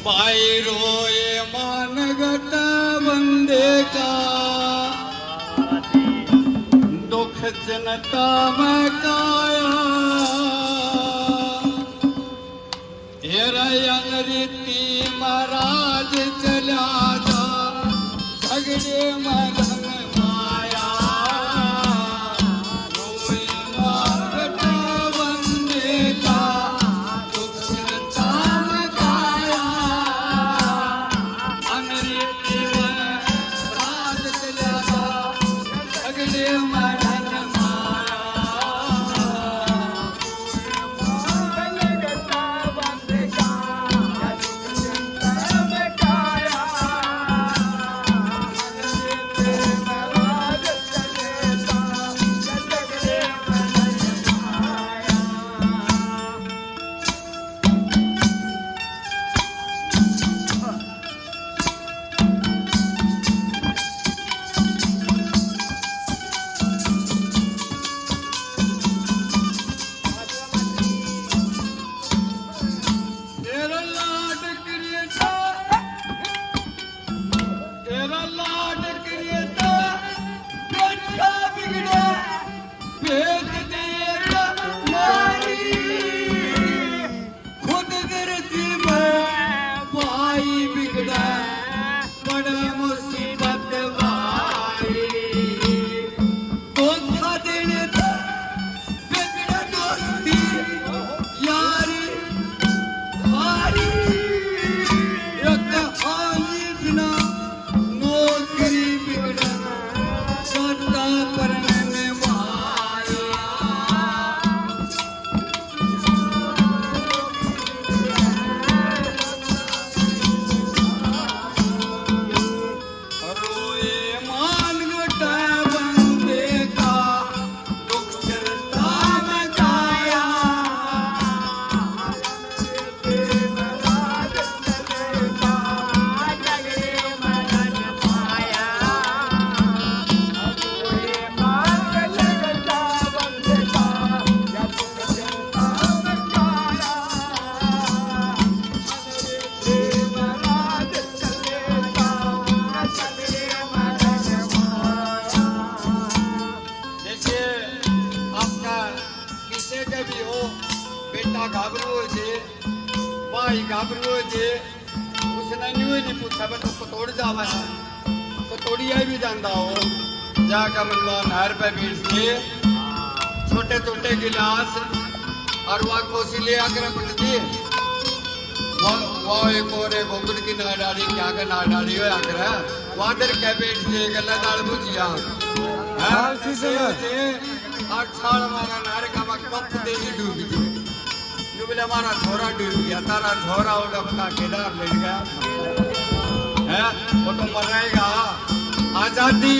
by रोए मानगत बंदे का दुख जनता में काया हेरयन रीति महाराज चला जा झगड़े मगन माया रोए मानगत बंदे का दुख जनता में काया अनरीति महाराज चला जा झगड़े मगन घाबरू जे भाई घाबरू जे उसने न्यू नहीं पूछा बस उसको तोड़ जावा है तो तोड़ी आई भी जानता हो जाकर मनवा नहर पे बैठ के छोटे छोटे गिलास और वहाँ कोसी ले आकर पट दिए वो एक और एक गोगड़ की ना डाली क्या का ना डाली हो आकर वहाँ दर के बैठ के गला दाल भुजिया आठ साल हमारा नहर का वक्त दे ही डूब गई बोले हमारा छोरा डूब गया तारा छोरा होगा बता केदार ले गया है वो तो मर रहेगा आजादी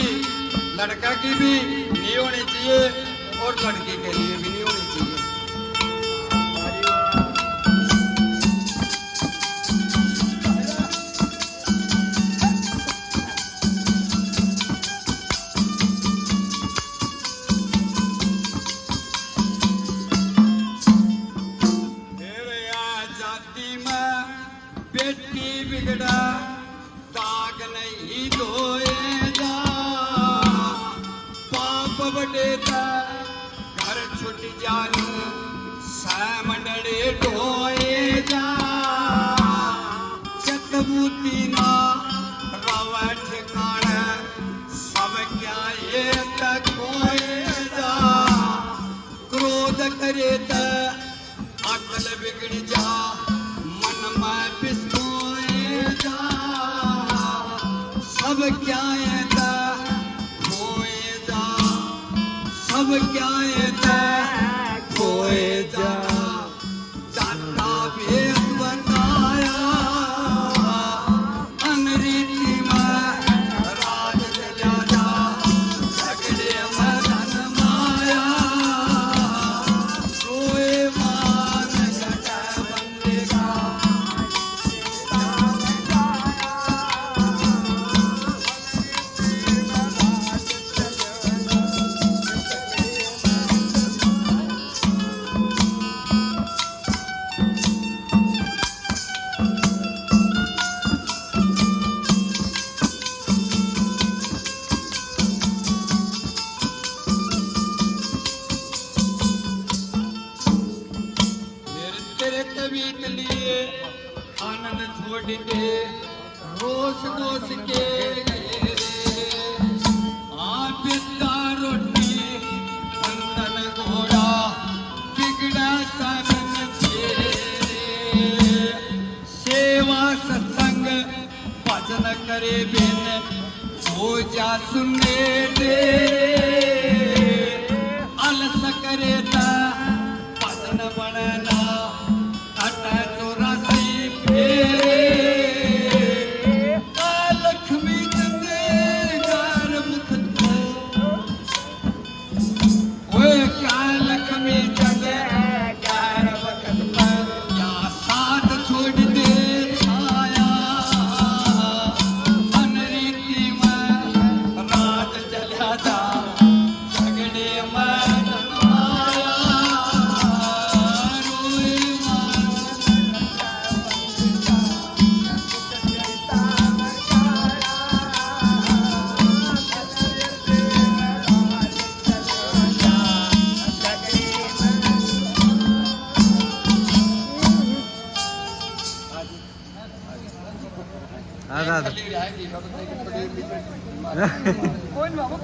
लड़का की भी नहीं होनी चाहिए और लड़की के लिए भी नहीं होनी चाहिए बेटी बिगड़ा दाग नहीं धोएगा पाप बड़ेता घर छुट जाने सामने ढोए जा चतबूती ना रवा ठिकाना सब क्या ये तक होए जा क्रोध करे त अकल बिगड़ जा सब क्या खोए जा सब क्या खोए जा जाता भेद बताया अनरीति में राज चला जा झगड़े मदन माया कोई मान घटा बंदे का आनंद छोड़ के रोष दोष के रे पिता रोटी संतन घोड़ा बिगड़ा सन तेरे सेवा सत्संग भजन करे बिन पूजा सुने तेरे अलस करे ता भजन बनना अट चौरासी फेरे लक्ष्मी चंदे घर मुख लक्ष्मी चंदे घर वक्त पर या साथ छोड़ दे छाया अनरीति में रात चला था झगड़े में माया रोए दादा कोण बाबू